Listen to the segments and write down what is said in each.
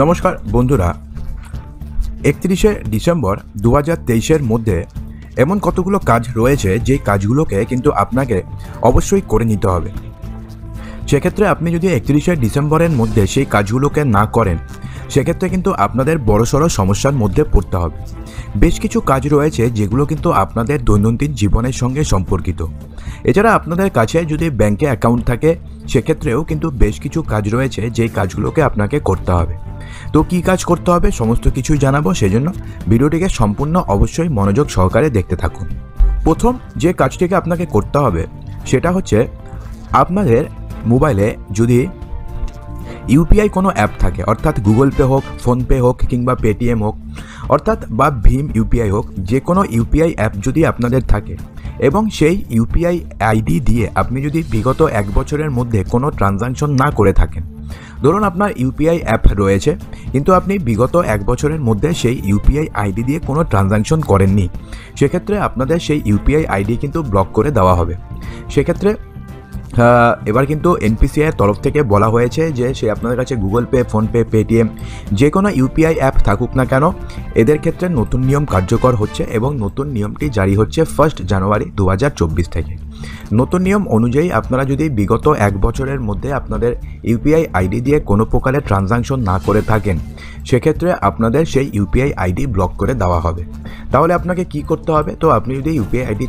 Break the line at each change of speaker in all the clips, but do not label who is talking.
নমস্কার বন্ধুরা, 31শে ডিসেম্বর 2023-এর মধ্যে এমন কতগুলো কাজ রয়েছে যে কাজগুলোকে কিন্তু আপনাকে অবশ্যই করে নিতে হবে। সেক্ষেত্রে আপনি যদি 31শে ডিসেম্বরের মধ্যে সেই কাজগুলোকে না করেন, সেক্ষেত্রে কিন্তু আপনাদের বড়সড় সমস্যার মধ্যে পড়তে হবে। বেশ কিছু কাজ রয়েছে যেগুলো কিন্তু আপনাদের দৈনন্দিন জীবনের সঙ্গে সম্পর্কিত। এছাড়া আপনাদের কাছে যদি ব্যাংকে অ্যাকাউন্ট থাকে, সেক্ষেত্রেও কিন্তু বেশ কিছু কাজ রয়েছে যেই কাজগুলোকে আপনাকে করতে হবে। তো কী কাজ করতে হবে সমস্ত কিছুই জানাবো, সেজন্য ভিডিওটিকে সম্পূর্ণ অবশ্যই মনোযোগ সহকারে দেখতে থাকুন। প্রথম যে কাজটিকে আপনাকে করতে হবে সেটা হচ্ছে, আপনাদের মোবাইলে যদি ইউপিআই কোনো অ্যাপ থাকে, অর্থাৎ গুগল পে হোক, ফোনপে হোক কিংবা পেটিএম হোক, অর্থাৎ বা ভীম ইউপিআই হোক, যে কোনো ইউপিআই অ্যাপ যদি আপনাদের থাকে এবং সেই ইউপিআই আইডি দিয়ে আপনি যদি বিগত 1 বছরের মধ্যে কোনো ট্রানজাকশন না করে থাকেন, ধরুন আপনার ইউপিআই অ্যাপ রয়েছে কিন্তু আপনি বিগত 1 বছরের মধ্যে সেই ইউপিআই আইডি দিয়ে কোনো ট্রানজাকশন করেননি, সেক্ষেত্রে আপনাদের সেই ইউপিআই আইডি কিন্তু ব্লক করে দেওয়া হবে। সেক্ষেত্রে এবার কিন্তু এনপিসিআইয়ের তরফ থেকে বলা হয়েছে যে সে আপনাদের কাছে গুগল পে, ফোনপে, পেটিএম যে কোনো ইউপিআই অ্যাপ থাকুক না কেন, এদের ক্ষেত্রে নতুন নিয়ম কার্যকর হচ্ছে এবং নতুন নিয়মটি জারি হচ্ছে 1 জানুয়ারি 2024 থেকে। নতুন নিয়ম অনুযায়ী আপনারা যদি বিগত 1 বছরের মধ্যে আপনাদের ইউপিআই আইডি দিয়ে কোনো প্রকারের ট্রানজাকশন না করে থাকেন, সেক্ষেত্রে আপনাদের সেই ইউপিআই আইডি ব্লক করে দেওয়া হবে। তাহলে আপনাকে কি করতে হবে? তো আপনি যদি ইউপিআই আইডি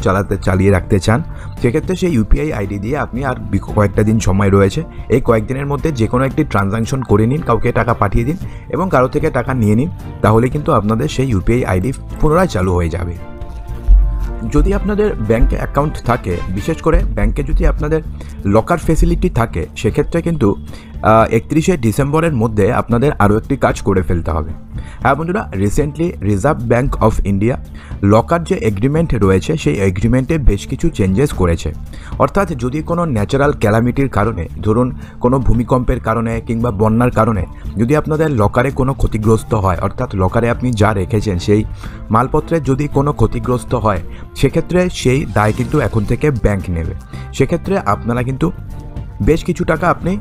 চালিয়ে রাখতে চান, সেক্ষেত্রে সেই ইউপিআই আইডি দিয়ে আপনি আর কয়েকটা দিন সময় রয়েছে, এই কয়েকদিনের মধ্যে যে কোনো একটি ট্রানজাকশন করে নিন, কাউকে টাকা পাঠিয়ে দিন এবং কারো থেকে টাকা নিয়ে নিন, তাহলে কিন্তু আপনাদের সেই ইউপিআই আইডি পুনরায় চালু হয়ে যাবে। যদি আপনাদের ব্যাংকে অ্যাকাউন্ট থাকে, বিশেষ করে ব্যাংকে যদি আপনাদের লকার ফেসিলিটি থাকে, সেক্ষেত্রে কিন্তু 31শে ডিসেম্বরের মধ্যে আপনাদের আরও একটি কাজ করে ফেলতে হবে। হ্যাঁ বন্ধুরা, recently reserve bank of India locker যে এগ্রিমেন্ট রয়েছে সেই এগ্রিমেন্টে বেশ কিছু চেঞ্জেস করেছে। অর্থাৎ যদি কোনো ন্যাচারাল ক্যালামিটির কারণে, ধরুন কোনো ভূমিকম্পের কারণে কিংবা বন্যার কারণে যদি আপনাদের লকারে কোনো ক্ষতিগ্রস্ত হয়, অর্থাৎ লকারে আপনি যা রেখেছেন সেই মালপত্রের যদি কোনো ক্ষতিগ্রস্ত হয়, সেক্ষেত্রে সেই দায় কিন্তু এখন থেকে ব্যাংক নেবে। সেক্ষেত্রে আপনারা কিন্তু বেশ কিছু টাকা আপনি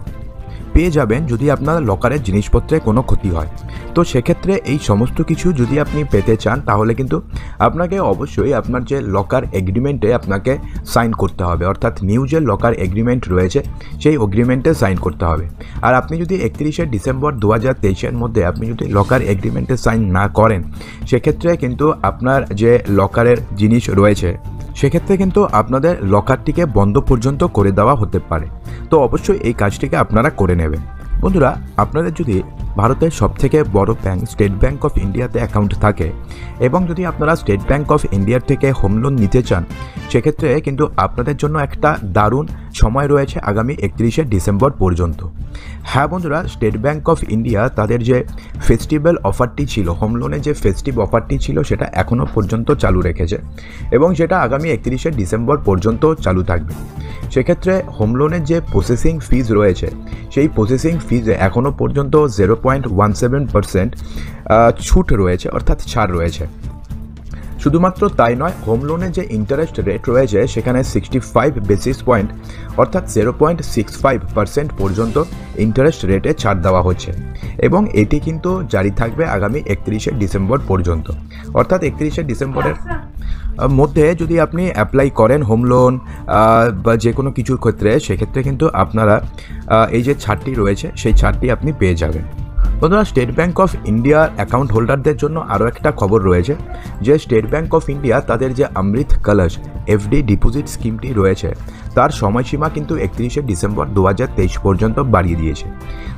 পেয়ে যাবেন যদি আপনার লকারের জিনিসপত্রে কোনো ক্ষতি হয়। তো সেক্ষেত্রে এই সমস্ত কিছু যদি আপনি পেতে চান, তাহলে কিন্তু আপনাকে অবশ্যই আপনার যে লকার এগ্রিমেন্টে আপনাকে সাইন করতে হবে, অর্থাৎ নিউ যে লকার এগ্রিমেন্ট রয়েছে সেই এগ্রিমেন্টে সাইন করতে হবে। আর আপনি যদি 31শে ডিসেম্বর 2023-এর মধ্যে আপনি যদি লকার এগ্রিমেন্টে সাইন না করেন, সেক্ষেত্রে কিন্তু আপনার যে লকারের জিনিস রয়েছে সেক্ষেত্রে কিন্তু আপনাদের লকারটিকে বন্ধ পর্যন্ত করে দেওয়া হতে পারে। তো অবশ্যই এই কাজটিকে আপনারা করে নেবেন। বন্ধুরা, আপনাদের যদি ভারতের সবথেকে বড় ব্যাংক স্টেট ব্যাংক অফ ইন্ডিয়াতে অ্যাকাউন্ট থাকে এবং যদি আপনারা স্টেট ব্যাংক অফ ইন্ডিয়ার থেকে হোম লোন নিতে চান, সেক্ষেত্রে কিন্তু আপনাদের জন্য একটা দারুণ সময় রয়েছে আগামী 31শে ডিসেম্বর পর্যন্ত। হ্যাঁ বন্ধুরা, স্টেট ব্যাংক অফ ইন্ডিয়া তাদের যে ফেস্টিভ্যাল অফারটি ছিল, হোম লোনের যে ফেস্টিভ অফারটি ছিল, সেটা এখনও পর্যন্ত চালু রেখেছে এবং সেটা আগামী 31শে ডিসেম্বর পর্যন্ত চালু থাকবে। সেক্ষেত্রে হোম লোনের যে প্রসেসিং ফিজ রয়েছে, সেই প্রসেসিং ফিজে এখনও পর্যন্ত 0.17% ছুট রয়েছে, অর্থাৎ ছাড় রয়েছে। শুধুমাত্র তাই নয়, হোম লোনের যে ইন্টারেস্ট রেট রয়েছে সেখানে 65 বেসিস পয়েন্ট অর্থাৎ 0.65% পর্যন্ত ইন্টারেস্ট রেটে ছাড় দেওয়া হচ্ছে এবং এটি কিন্তু জারি থাকবে আগামী 31শে ডিসেম্বর পর্যন্ত। অর্থাৎ 31শে ডিসেম্বরের মধ্যে যদি আপনি অ্যাপ্লাই করেন হোম লোন বা যে কোনো কিছুর ক্ষেত্রে, সেক্ষেত্রে কিন্তু আপনারা এই যে ছাড়টি রয়েছে সেই ছাড়টি আপনি পেয়ে যাবেন। বন্ধুরা, স্টেট ব্যাংক অফ ইন্ডিয়ার অ্যাকাউন্ট হোল্ডারদের জন্য আরও একটা খবর রয়েছে যে স্টেট ব্যাংক অফ ইন্ডিয়া তাদের যে অমৃত কলশ এফডি ডিপোজিট স্কিমটি রয়েছে তার সময়সীমা কিন্তু 31শে ডিসেম্বর 2023 পর্যন্ত বাড়িয়ে দিয়েছে।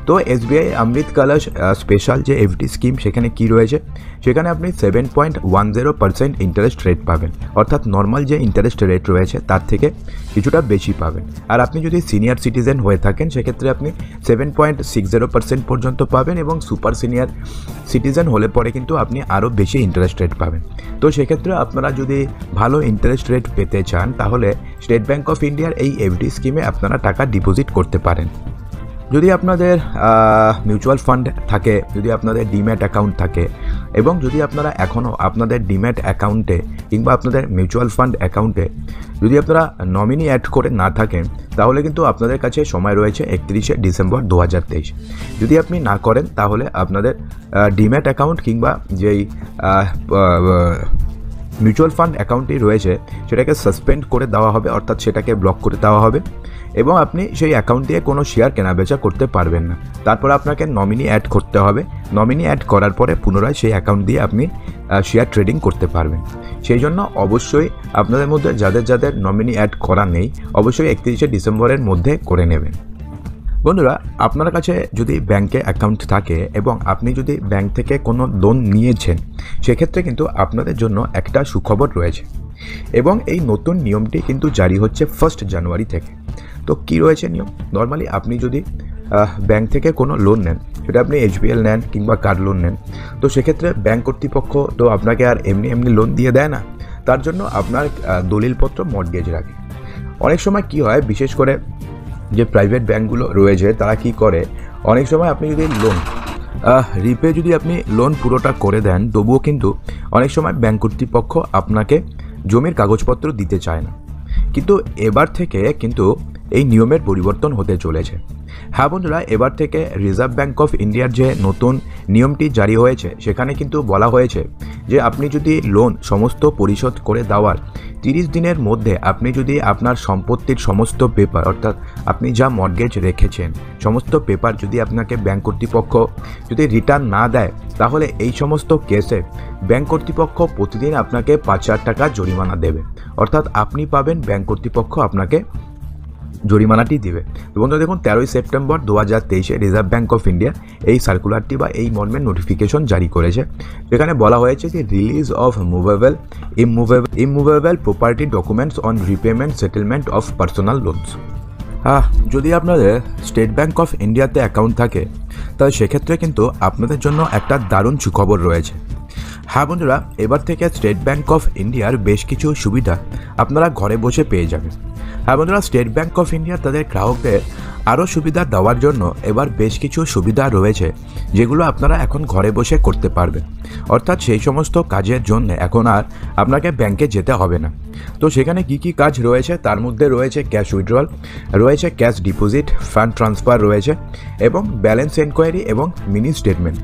তো এসবিআই অমৃত কলশ স্পেশাল যে এফডি স্কিম, সেখানে কি রয়েছে, সেখানে আপনি 7.10% ইন্টারেস্ট রেট পাবেন, অর্থাৎ নর্মাল যে ইন্টারেস্ট রেট রয়েছে তার থেকে কিছুটা বেশি পাবেন। আর আপনি যদি সিনিয়র সিটিজেন হয়ে থাকেন, সেক্ষেত্রে আপনি 7.60% পর্যন্ত পাবেন এবং সুপার সিনিয়র সিটিজেন হলে পরে কিন্তু আপনি আরও বেশি ইন্টারেস্ট রেট পাবেন। তো সেক্ষেত্রে আপনারা যদি ভালো ইন্টারেস্ট রেট পেতে চান, তাহলে স্টেট ব্যাংক অফ ইন্ডিয়ার এই এফডি স্কিমে আপনারা টাকা ডিপোজিট করতে পারেন। যদি আপনাদের মিউচুয়াল ফান্ড থাকে, যদি আপনাদের ডিম্যাট অ্যাকাউন্ট থাকে, এবং যদি আপনারা এখনও আপনাদের ডিম্যাট অ্যাকাউন্টে কিংবা আপনাদের মিউচুয়াল ফান্ড অ্যাকাউন্টে যদি আপনারা নমিনি অ্যাড করে না থাকেন, তাহলে কিন্তু আপনাদের কাছে সময় রয়েছে 31শে ডিসেম্বর 2023। যদি আপনি না করেন তাহলে আপনাদের ডিম্যাট অ্যাকাউন্ট কিংবা যেই মিউচুয়াল ফান্ড অ্যাকাউন্টটি রয়েছে সেটাকে সাসপেন্ড করে দেওয়া হবে, অর্থাৎ সেটাকে ব্লক করে দেওয়া হবে এবং আপনি সেই অ্যাকাউন্ট দিয়ে কোনো শেয়ার কেনাবেচা করতে পারবেন না। তারপর আপনাকে নমিনি অ্যাড করতে হবে। নমিনি অ্যাড করার পরে পুনরায় সেই অ্যাকাউন্ট দিয়ে আপনি শেয়ার ট্রেডিং করতে পারবেন। সেই জন্য অবশ্যই আপনাদের মধ্যে যাদের যাদের নমিনি অ্যাড করা নেই, অবশ্যই 31শে ডিসেম্বরের মধ্যে করে নেবেন। বন্ধুরা, আপনার কাছে যদি ব্যাংকে অ্যাকাউন্ট থাকে এবং আপনি যদি ব্যাংক থেকে কোনো লোন নিয়েছেন, সেক্ষেত্রে কিন্তু আপনাদের জন্য একটা সুখবর রয়েছে এবং এই নতুন নিয়মটি কিন্তু জারি হচ্ছে 1 জানুয়ারি থেকে। তো কি রয়েছে নিয়ম? নর্মালি আপনি যদি ব্যাংক থেকে কোনো লোন নেন, সেটা আপনি HBL নেন কিংবা কার লোন নেন, তো সেক্ষেত্রে ব্যাংক কর্তৃপক্ষ তো আপনাকে আর এমনি লোন দিয়ে দেয় না। তার জন্য আপনার দলিলপত্র মর্টগেজ রাখে। অনেক সময় কি হয়, বিশেষ করে যে প্রাইভেট ব্যাঙ্কগুলো রয়েছে তারা কি করে, অনেক সময় আপনি যদি লোন রিপে যদি আপনি লোন পুরোটা করে দেন, তবুও কিন্তু অনেক সময় ব্যাঙ্ক কর্তৃপক্ষ আপনাকে জমির কাগজপত্র দিতে চায় না। কিন্তু এবার থেকে কিন্তু এই নিয়মের পরিবর্তন হতে চলেছে। হ্যাঁ বন্ধুরা, এবার থেকে রিজার্ভ ব্যাঙ্ক অফ ইন্ডিয়ার যে নতুন নিয়মটি জারি হয়েছে, সেখানে কিন্তু বলা হয়েছে যে আপনি যদি লোন সমস্ত পরিশোধ করে দেওয়ার 30 দিনের মধ্যে আপনি যদি আপনার সম্পত্তির সমস্ত পেপার, অর্থাৎ আপনি যা মর্টগেজ রেখেছেন সমস্ত পেপার যদি আপনাকে ব্যাংক কর্তৃপক্ষ যদি রিটার্ন না দেয়, তাহলে এই সমস্ত কেসে ব্যাংক কর্তৃপক্ষ প্রতিদিন আপনাকে 5,000 টাকা জরিমানা দেবে। অর্থাৎ আপনি পাবেন, ব্যাংক কর্তৃপক্ষ আপনাকে জরিমানাটি দিবে। তো বন্ধুরা দেখুন, 13ই সেপ্টেম্বর 2023-এ রিজার্ভ ব্যাঙ্ক অফ ইন্ডিয়া এই সার্কুলারটি বা এই মর্মের নোটিফিকেশন জারি করেছে। যেখানে বলা হয়েছে যে release of immovable property documents on repayment settlement of personal loans. যদি আপনাদের স্টেট ব্যাঙ্ক অফ ইন্ডিয়াতে অ্যাকাউন্ট থাকে, তাহলে সেক্ষেত্রে কিন্তু আপনাদের জন্য একটা দারুণ সুখবর রয়েছে। হ্যাঁ বন্ধুরা, এবার থেকে স্টেট ব্যাঙ্ক অফ ইন্ডিয়ার বেশ কিছু সুবিধা আপনারা ঘরে বসে পেয়ে যাবেন। হ্যাঁ বন্ধুরা, স্টেট ব্যাঙ্ক অফ ইন্ডিয়া তাদের গ্রাহকদের আরও সুবিধা দেওয়ার জন্য এবার বেশ কিছু সুবিধা রয়েছে, যেগুলো আপনারা এখন ঘরে বসে করতে পারবেন। অর্থাৎ সেই সমস্ত কাজের জন্য এখন আর আপনাকে ব্যাংকে যেতে হবে না। তো সেখানে কি কি কাজ রয়েছে, তার মধ্যে রয়েছে ক্যাশ উইথড্রল, রয়েছে ক্যাশ ডিপোজিট, ফান্ড ট্রান্সফার রয়েছে এবং ব্যালেন্স এনকোয়ারি এবং মিনি স্টেটমেন্ট।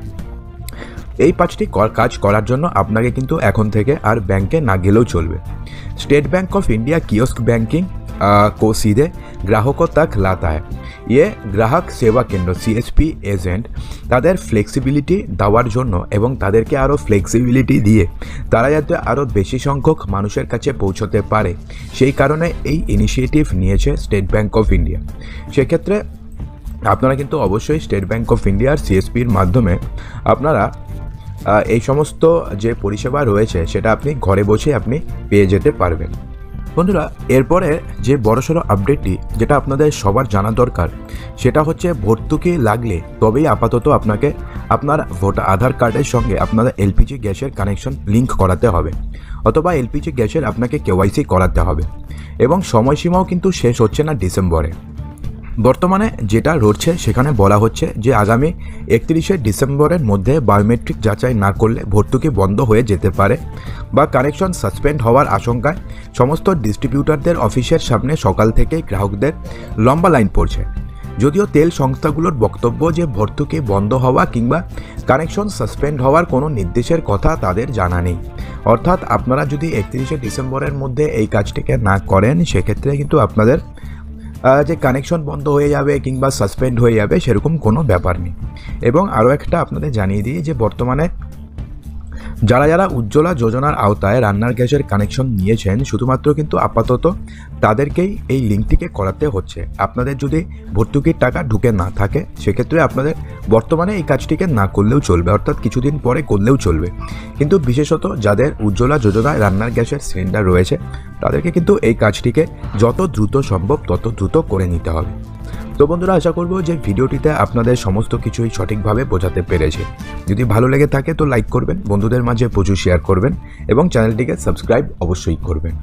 এই 5টি কাজ করার জন্য আপনাকে কিন্তু এখন থেকে আর ব্যাংকে না গেলেও চলবে। State bank of India kiosk banking को सीधे ग्राहकों तक लाता है। ये গ্রাহক সেবা কেন্দ্র CSP এজেন্ট তাদের ফ্লেক্সিবিলিটি দেওয়ার জন্য এবং তাদেরকে আরও ফ্লেক্সিবিলিটি দিয়ে তারা যাতে আরও বেশি সংখ্যক মানুষের কাছে পৌঁছতে পারে, সেই কারণে এই ইনিশিয়েটিভ নিয়েছে স্টেট ব্যাঙ্ক অফ ইন্ডিয়া। সেক্ষেত্রে আপনারা কিন্তু অবশ্যই স্টেট ব্যাঙ্ক অফ ইন্ডিয়ার CSPর মাধ্যমে আপনারা এই সমস্ত যে পরিষেবা রয়েছে সেটা আপনি ঘরে বসে আপনি পেয়ে যেতে পারবেন। বন্ধুরা, এরপরে যে বড়সড় আপডেটটি যেটা আপনাদের সবার জানা দরকার, সেটা হচ্ছে ভর্তুকি লাগলে তবেই আপাতত আপনাকে আপনার আধার কার্ডের সঙ্গে আপনার LPG গ্যাসের কানেকশন লিঙ্ক করাতে হবে, অথবা LPG গ্যাসের আপনাকে KYC করাতে হবে। এবং সময়সীমাও কিন্তু শেষ হচ্ছে না ডিসেম্বরে। বর্তমানে যেটা রয়েছে সেখানে বলা হচ্ছে যে আগামী 31শে ডিসেম্বরের মধ্যে বায়োমেট্রিক যাচাই না করলে ভর্তুকি বন্ধ হয়ে যেতে পারে বা কানেকশন সাসপেন্ড হওয়ার আশঙ্কায় সমস্ত ডিস্ট্রিবিউটারদের অফিসের সামনে সকাল থেকেই গ্রাহকদের লম্বা লাইন পড়ছে। যদিও তেল সংস্থাগুলোর বক্তব্য যে ভর্তুকি বন্ধ হওয়া কিংবা কানেকশন সাসপেন্ড হওয়ার কোনো নির্দেশের কথা তাদের জানা নেই। অর্থাৎ আপনারা যদি 31শে ডিসেম্বরের মধ্যে এই কাজটিকে না করেন, সেক্ষেত্রে কিন্তু আপনাদের যে কানেকশন বন্ধ হয়ে যাবে কিংবা সাসপেন্ড হয়ে যাবে সেরকম কোনো ব্যাপার নেই। এবং আরও একটা আপনাদের জানিয়ে দিই যে বর্তমানে যারা যারা উজ্জ্বলা যোজনার আওতায় রান্নার গ্যাসের কানেকশন নিয়েছেন, শুধুমাত্র কিন্তু আপাতত তাদেরকেই এই লিঙ্কটিকে করাতে হচ্ছে। আপনাদের যদি ভর্তুকির টাকা ঢুকে না থাকে, সেক্ষেত্রে আপনাদের বর্তমানে এই কাজটিকে না করলেও চলবে, অর্থাৎ কিছুদিন পরে করলেও চলবে। কিন্তু বিশেষত যাদের উজ্জ্বলা যোজনায় রান্নার গ্যাসের সিলিন্ডার রয়েছে, তাদেরকে কিন্তু এই কাজটিকে যত দ্রুত সম্ভব তত দ্রুত করে নিতে হবে। তো বন্ধুরা, আশা করব যে ভিডিওটিতে আপনাদের সমস্ত কিছুই সঠিকভাবে বোঝাতে পেরেছে। যদি ভালো লেগে থাকে তো লাইক করবেন, বন্ধুদের মাঝে প্রচুর শেয়ার করবেন এবং চ্যানেলটিকে সাবস্ক্রাইব অবশ্যই করবেন।